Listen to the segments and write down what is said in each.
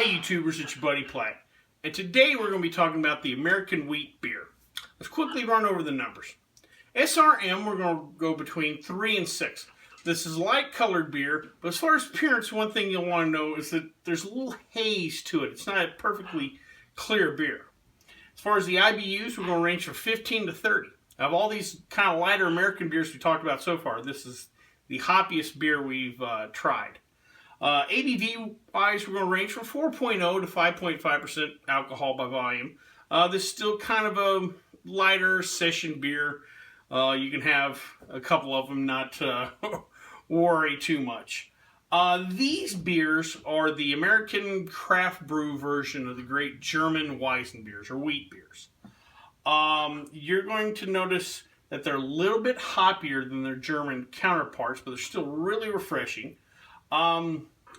Hey YouTubers, it's your buddy Platt, and today we're going to be talking about the American wheat beer. Let's quickly run over the numbers. SRM, we're going to go between 3 and 6. This is light colored beer, but as far as appearance, one thing you'll want to know is that there's a little haze to it. It's not a perfectly clear beer. As far as the IBUs, we're going to range from 15 to 30. Of all these kind of lighter American beers we talked about so far, this is the hoppiest beer we've tried. ABV-wise, we're going to range from 4.0 to 5.5% alcohol by volume. This is still kind of a lighter session beer. You can have a couple of them, not worry too much. These beers are the American craft brew version of the great German Weizen beers, or wheat beers. You're going to notice that they're a little bit hoppier than their German counterparts, but they're still really refreshing.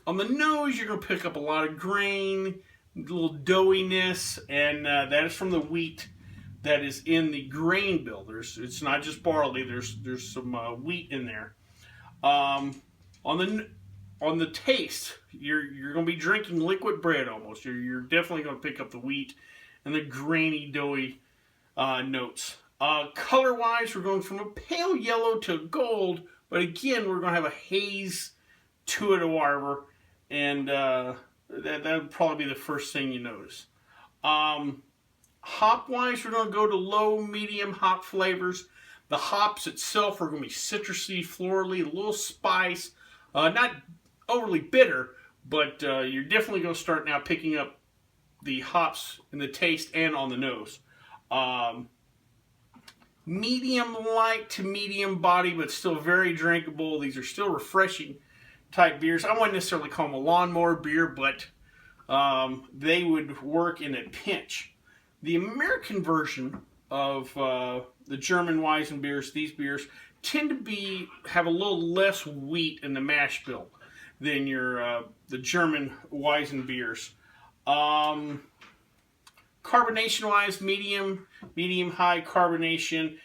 On the nose, you're going to pick up a lot of grain, a little doughiness, and that is from the wheat that is in the grain bill. It's not just barley. There's some wheat in there. On the taste, you're going to be drinking liquid bread almost. You're definitely going to pick up the wheat and the grainy, doughy notes. Color-wise, we're going from a pale yellow to gold, but again, we're going to have a haze to it or whatever, and that would probably be the first thing you notice. Hop-wise, we're going to go to low, medium hop flavors. The hops itself are going to be citrusy, florally, a little spice. Not overly bitter, but you're definitely going to start now picking up the hops in the taste and on the nose. Medium light to medium body, but still very drinkable. These are still refreshing type beers. I wouldn't necessarily call them a lawnmower beer, but they would work in a pinch. The American version of the German Weizen beers, these beers tend to have a little less wheat in the mash bill than the German Weizen beers. Carbonation-wise, medium high carbonation,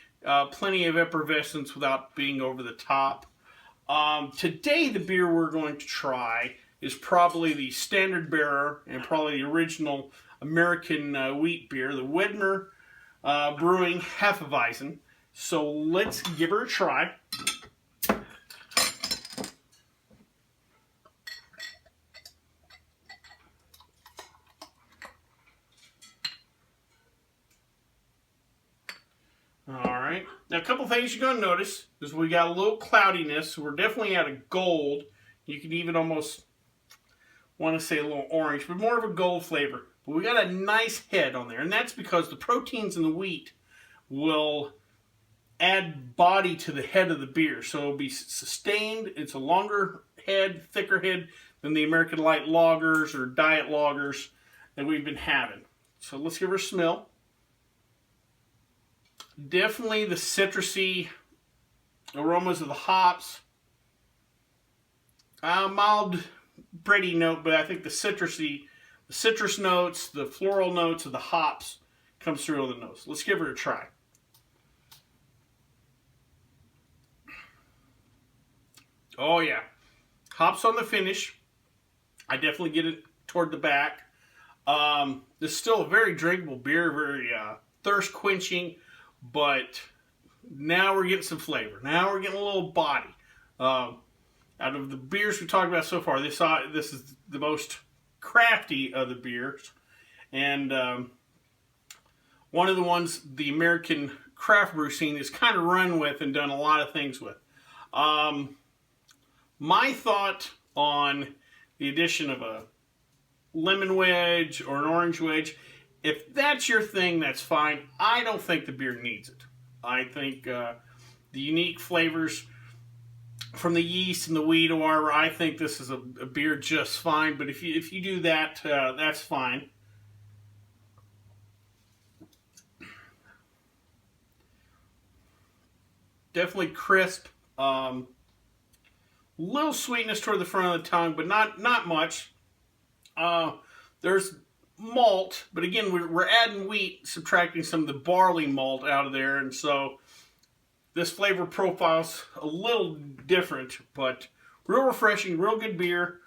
plenty of effervescence without being over the top. Today, the beer we're going to try is probably the standard bearer and probably the original American wheat beer, the Widmer Brewing Hefeweizen. So let's give her a try. Alright, now a couple things you're going to notice is we got a little cloudiness, so we're definitely at a gold. You can even almost want to say a little orange, but more of a gold flavor. But we got a nice head on there, and that's because the proteins in the wheat will add body to the head of the beer. So it'll be sustained. It's a longer head, thicker head than the American light lagers or diet lagers that we've been having. So let's give her a smell. Definitely the citrusy aromas of the hops. Mild bready note, but I think the citrus notes, the floral notes of the hops comes through on the nose. Let's give her a try. Oh yeah, hops on the finish. I definitely get it toward the back. This is still a very drinkable beer, very thirst quenching. But now we're getting some flavor. Now we're getting a little body. Out of the beers we talked about so far, this is the most crafty of the beers. And one of the ones the American craft brew scene has kind of run with and done a lot of things with. My thought on the addition of a lemon wedge or an orange wedge, if that's your thing, that's fine. I don't think the beer needs it. I think the unique flavors from the yeast and the wheat or whatever, I think this is a beer just fine. But if you do that, that's fine. Definitely crisp. Little sweetness toward the front of the tongue, but not much. There's malt, but again, we're adding wheat, subtracting some of the barley malt out of there, and so this flavor profile's a little different, but real refreshing, real good beer.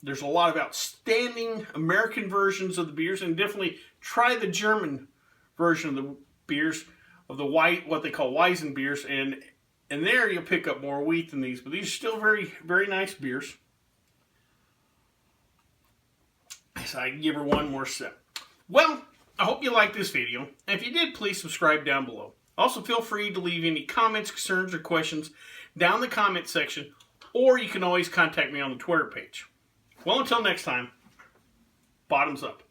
There's a lot of outstanding American versions of the beers, and definitely try the German version of the beers, of the what they call Weizen beers, and there you'll pick up more wheat than these, but these are still very, very nice beers. So I can give her one more sip. Well, I hope you liked this video, and if you did, please subscribe down below. Also, feel free to leave any comments, concerns, or questions down in the comment section, or you can always contact me on the Twitter page. Well, until next time, bottoms up.